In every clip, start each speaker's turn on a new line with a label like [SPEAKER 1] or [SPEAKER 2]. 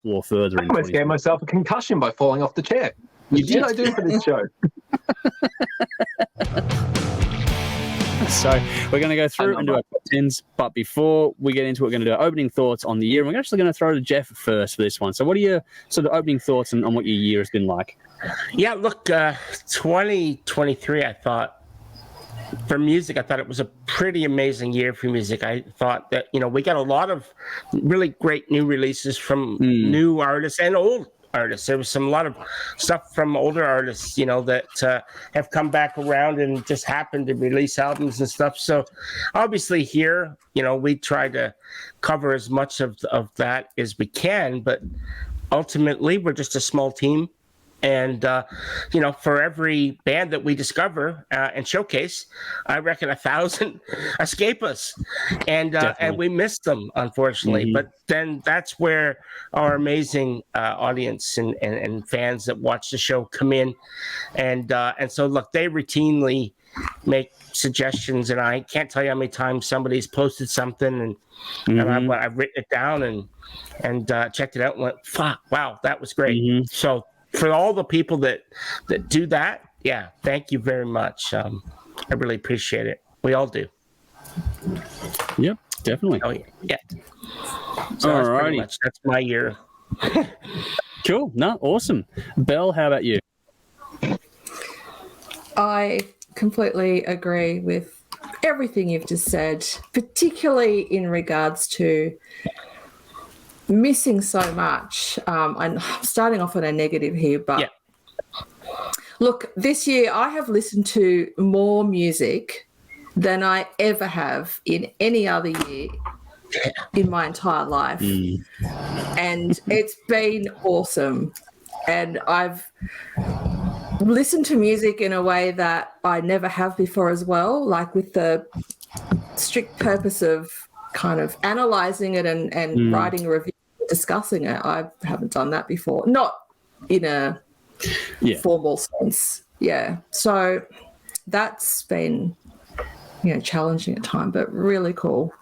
[SPEAKER 1] explore further
[SPEAKER 2] I
[SPEAKER 1] in
[SPEAKER 2] almost gave
[SPEAKER 1] 2020.
[SPEAKER 2] myself a concussion by falling off the chair. What did I do for this show?
[SPEAKER 1] So we're going to go through and do our top 10s, but before we get into it, we're going to do our opening thoughts on the year. And we're actually going to throw to Jeff first for this one. So what are your sort of opening thoughts on what your year has been like?
[SPEAKER 3] Yeah, look, 2023, I thought, for music, I thought it was a pretty amazing year for music. I thought that, we got a lot of really great new releases from new artists and old artists. There was a lot of stuff from older artists, that have come back around and just happened to release albums and stuff. So obviously here, we try to cover as much of that as we can, but ultimately we're just a small team. And, for every band that we discover and showcase, I reckon 1,000 escape us. And we miss them, unfortunately. But then that's where our amazing audience and fans that watch the show come in. And so, look, they routinely make suggestions. And I can't tell you how many times somebody's posted something and I've written it down and checked it out and went, fuck, wow, that was great. So, for all the people that do that, yeah, thank you very much. I really appreciate it. We all do.
[SPEAKER 1] Yep, definitely.
[SPEAKER 3] Oh, yeah. So that's my year.
[SPEAKER 1] Cool. No, awesome. Belle, how about you?
[SPEAKER 4] I completely agree with everything you've just said, particularly in regards to missing so much. I'm starting off on a negative here, but look, this year I have listened to more music than I ever have in any other year in my entire life. And it's been awesome. And I've listened to music in a way that I never have before as well, like with the strict purpose of kind of analysing it and writing a review, discussing it. I haven't done that before, not in a formal sense. Yeah. So that's been, challenging at times, but really cool.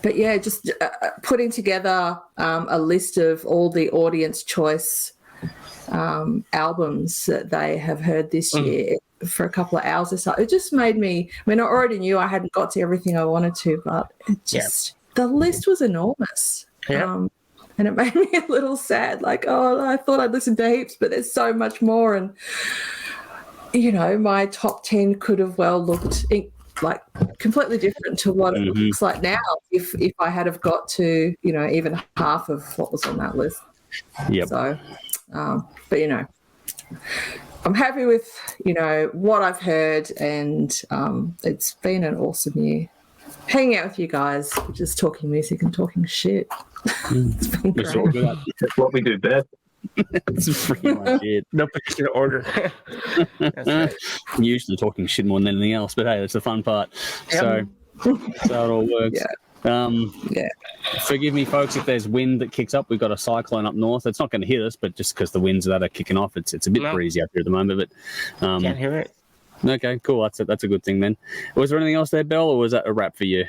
[SPEAKER 4] But yeah, just putting together a list of all the audience choice albums that they have heard this year for a couple of hours or so. It just made me, I already knew I hadn't got to everything I wanted to, but it just, the list was enormous. And it made me a little sad, like, I thought I'd listened to heaps, but there's so much more. And, my top 10 could have well looked like completely different to what it looks like now if I had have got to, even half of what was on that list.
[SPEAKER 1] Yep.
[SPEAKER 4] So, but, I'm happy with, what I've heard, and it's been an awesome year. Hanging out with you guys, just talking music and talking shit. It's been great.
[SPEAKER 2] That's what we do best.
[SPEAKER 1] That's pretty much it.
[SPEAKER 3] No particular order. That's right.
[SPEAKER 1] Usually talking shit more than anything else, but hey, that's the fun part. So it all works. Forgive me, folks, if there's wind that kicks up. We've got a cyclone up north. It's not going to hit us, but just because the winds that are kicking off, it's a bit breezy up here at the moment. But
[SPEAKER 3] can't hear it.
[SPEAKER 1] Okay, cool. That's a good thing then. Was there anything else there, Belle, or was that a wrap for you?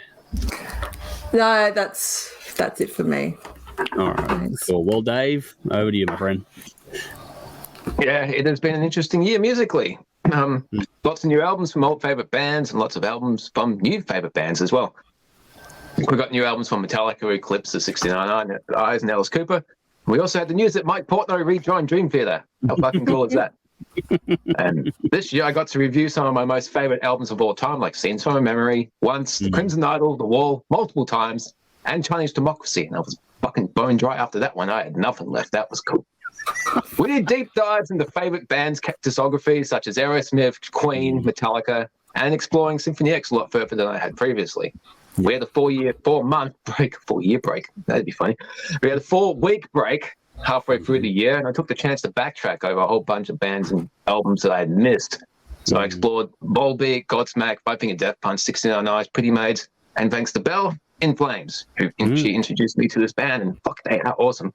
[SPEAKER 4] No, that's it for me.
[SPEAKER 1] All right, Thanks. Cool. Well, Dave, over to you, my friend.
[SPEAKER 2] Yeah, it has been an interesting year musically. Lots of new albums from old favourite bands and lots of albums from new favourite bands as well. We got new albums from Metallica, Eclipse, the 69 Eyes, and Alice Cooper. We also had the news that Mike Portnoy rejoined Dream Theater. How fucking cool is that? And this year I got to review some of my most favourite albums of all time, like Scenes from a Memory, Once, The Crimson Idol, The Wall, multiple times, and Chinese Democracy. And I was fucking bone dry after that one. I had nothing left. That was cool. We did deep dives into favourite bands' discographies, such as Aerosmith, Queen, Metallica, and exploring Symphony X a lot further than I had previously. We had a 4-month break, 4-year break. That'd be funny. We had a 4-week break halfway through the year, and I took the chance to backtrack over a whole bunch of bands and albums that I had missed. So I explored Volbeat, Godsmack, Five Finger Death Punch, 69 Eyes, Pretty Maids, and thanks to Belle, In Flames, who she introduced me to this band, and fuck, they are awesome.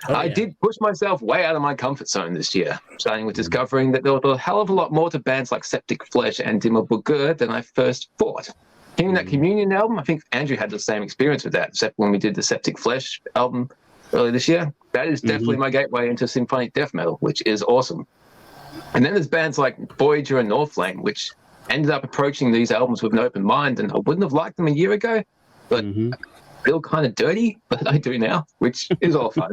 [SPEAKER 2] I did push myself way out of my comfort zone this year, starting with discovering that there was a hell of a lot more to bands like Septic Flesh and Dimmu Borgir than I first thought. Hearing that Communion album, I think Andrew had the same experience with that, except when we did the Septic Flesh album. earlier this year. That is definitely my gateway into symphonic death metal, which is awesome. And then there's bands like Voyager and Northlane, which ended up approaching these albums with an open mind, and I wouldn't have liked them a year ago, but I feel kind of dirty, but I do now, which is all fun.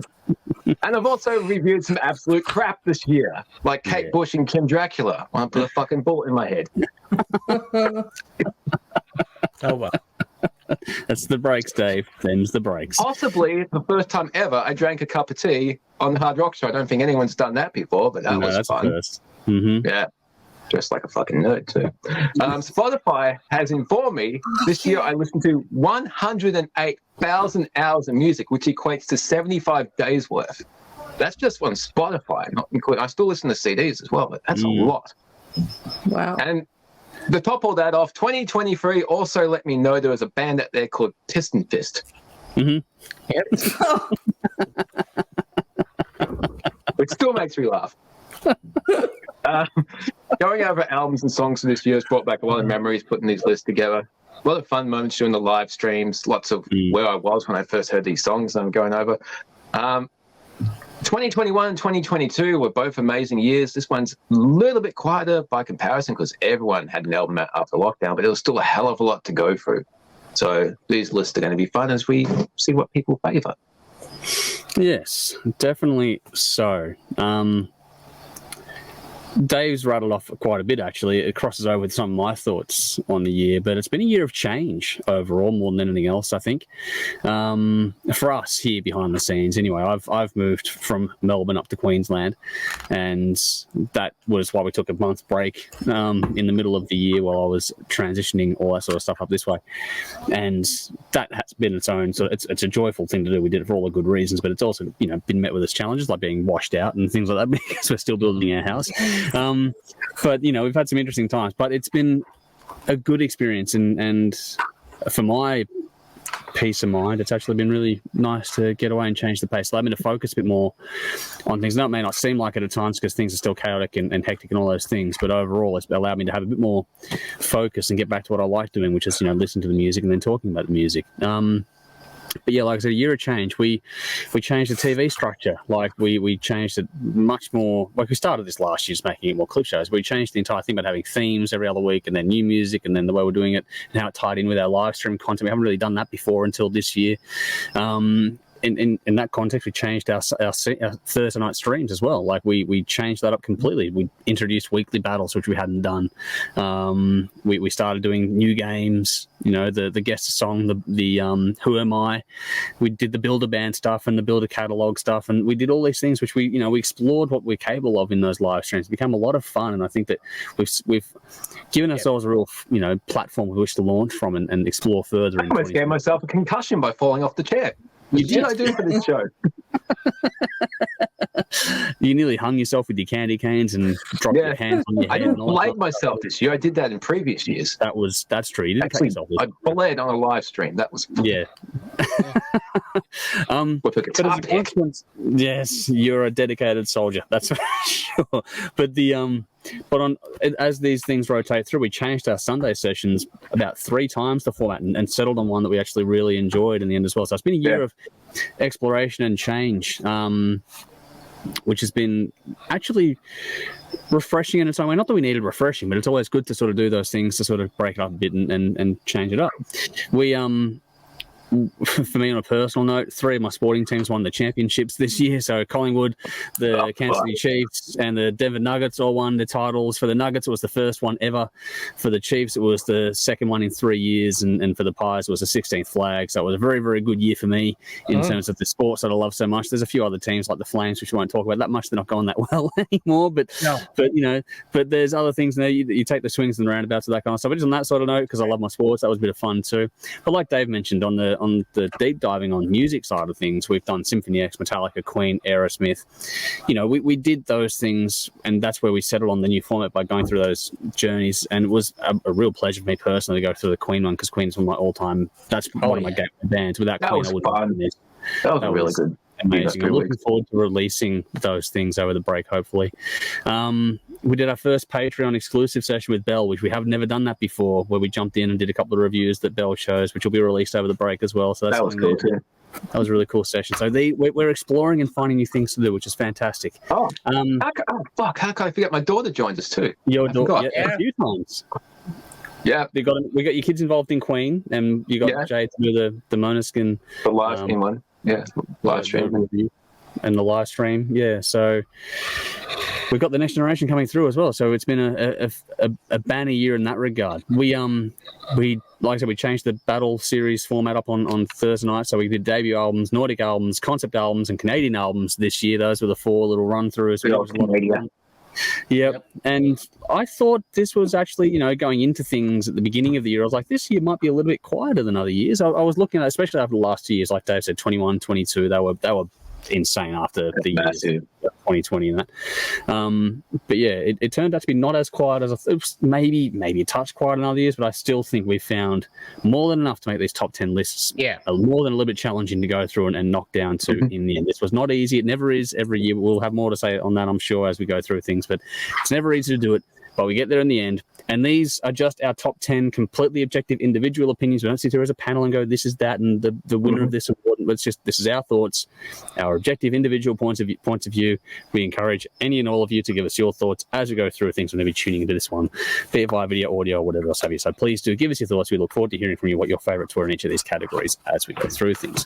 [SPEAKER 2] And I've also reviewed some absolute crap this year, like Kate Bush and Kim Dracula. I put a fucking bullet in my head.
[SPEAKER 3] Oh, well.
[SPEAKER 1] That's the breaks, Dave. Them's the breaks.
[SPEAKER 2] Possibly the first time ever I drank a cup of tea on the Hard Rock Show. I don't think anyone's done that before, but that was fun.
[SPEAKER 1] First. Mm-hmm.
[SPEAKER 2] Yeah. Dressed like a fucking nerd, too. Spotify has informed me this year I listened to 108,000 hours of music, which equates to 75 days worth. That's just on Spotify. Not including, I still listen to CDs as well, but that's a lot.
[SPEAKER 4] Wow.
[SPEAKER 2] And to top all that off, 2023 also let me know there was a band out there called Piston Fist.
[SPEAKER 1] Mm-hmm.
[SPEAKER 2] Which still makes me laugh. Going over albums and songs for this year has brought back a lot of memories putting these lists together. A lot of fun moments during the live streams, lots of where I was when I first heard these songs I'm going over. 2021 and 2022 were both amazing years. This one's a little bit quieter by comparison because everyone had an album out after lockdown, but there was still a hell of a lot to go through. So these lists are going to be fun as we see what people favour.
[SPEAKER 1] Yes, definitely so. Dave's rattled off quite a bit, actually. It crosses over with some of my thoughts on the year, but it's been a year of change overall, more than anything else, I think. For us here behind the scenes, anyway, I've moved from Melbourne up to Queensland, and that was why we took a month's break in the middle of the year while I was transitioning all that sort of stuff up this way. And that has been its own, so it's a joyful thing to do. We did it for all the good reasons, but it's also, been met with its challenges, like being washed out and things like that, because we're still building our house. But we've had some interesting times, but it's been a good experience, and for my peace of mind, it's actually been really nice to get away and change the pace. Allow me to focus a bit more on things. That may not seem like it at times because things are still chaotic and hectic and all those things, but overall it's allowed me to have a bit more focus and get back to what I like doing, which is listen to the music and then talking about the music. But yeah, like I said, a year of change. We changed the TV structure. Like we changed it much more. Like we started this last year, just making it more clip shows. We changed the entire thing about having themes every other week, and then new music, and then the way we're doing it, and how it tied in with our live stream content. We haven't really done that before until this year. In that context, we changed our Thursday night streams as well. Like we changed that up completely. We introduced weekly battles, which we hadn't done. We started doing new games. The guest song, the Who Am I? We did the Builder Band stuff and the Builder Catalog stuff, and we did all these things which we explored what we're capable of in those live streams. It became a lot of fun, and I think that we've given ourselves a real platform with which to launch from and explore further.
[SPEAKER 2] I almost gave myself a concussion by falling off the chair. What did I do for this show?
[SPEAKER 1] You nearly hung yourself with your candy canes and dropped your hands on your head.
[SPEAKER 2] I didn't blade myself this year. I did that in previous years.
[SPEAKER 1] That's true. You didn't cut yourself.
[SPEAKER 2] I bled on a live stream. That was fun.
[SPEAKER 1] Yeah.
[SPEAKER 2] With a guitar pick.
[SPEAKER 1] Yes, you're a dedicated soldier. That's for sure. But as these things rotate through, we changed our Sunday sessions about 3 times the format and settled on one that we actually really enjoyed in the end as well. So it's been a year of exploration and change, which has been actually refreshing in its own way. Not that we needed refreshing, but it's always good to sort of do those things to sort of break it up a bit and change it up. We for me, on a personal note, 3 of my sporting teams won the championships this year. So Collingwood, the Kansas City Chiefs, and the Denver Nuggets all won the titles. For the Nuggets, it was the first one ever. For the Chiefs, it was the second one in 3 years. And for the Pies, it was the 16th flag. So it was a very, very good year for me in terms of the sports that I love so much. There's a few other teams like the Flames, which we won't talk about that much. They're not going that well anymore. But there's other things there. You take the swings and the roundabouts and that kind of stuff. But just on that sort of note, because I love my sports, that was a bit of fun too. But like Dave mentioned, on the deep diving on music side of things, we've done Symphony X, Metallica, Queen, Aerosmith. We did those things, and that's where we settled on the new format by going through those journeys. And it was a real pleasure for me personally to go through the Queen one, because Queen's one of my all-time. That's one of my gateway bands. Without Queen, I wouldn't have done this.
[SPEAKER 2] That was really good.
[SPEAKER 1] Amazing. I'm looking forward to releasing those things over the break, hopefully. We did our first Patreon exclusive session with Bell, which we have never done that before, where we jumped in and did a couple of reviews that Bell chose, which will be released over the break as well. So that
[SPEAKER 2] was cool too.
[SPEAKER 1] That was a really cool session. So we're exploring and finding new things to do, which is fantastic.
[SPEAKER 2] Oh, fuck! How can I forget? My daughter joined us too.
[SPEAKER 1] Your daughter, a few times.
[SPEAKER 2] Yeah,
[SPEAKER 1] we got your kids involved in Queen, and you got Jay to do the Monoskin,
[SPEAKER 2] the live stream one. Yeah, live stream
[SPEAKER 1] and the live stream. Yeah, so we've got the next generation coming through as well. So it's been a banner year in that regard. We like I said, we changed the battle series format up on Thursday night. So we did debut albums, Nordic albums, concept albums, and Canadian albums this year. Those were the 4 little run-throughs. Yep. And I thought this was actually, going into things at the beginning of the year, I was like, this year might be a little bit quieter than other years. I was looking at, especially after the last 2 years, like Dave said, 21, 22, they were insane after the years of 2020 and that. But yeah, it turned out to be not as quiet as I thought. Maybe a touch quieter than other years, but I still think we found more than enough to make these top 10 lists.
[SPEAKER 3] Yeah.
[SPEAKER 1] More than a little bit challenging to go through and knock down to in the end. This was not easy. It never is every year. We'll have more to say on that, I'm sure, as we go through things, but it's never easy to do it. But we get there in the end. And these are just our top 10 completely objective individual opinions. We don't sit here as a panel and go, this is that, and the winner of this award. It's just, this is our thoughts, our objective individual points of view. We encourage any and all of you to give us your thoughts as we go through things. We're going to be tuning into this one, be it via video, audio, or whatever else have you. So please do give us your thoughts. We look forward to hearing from you what your favourites were in each of these categories as we go through things.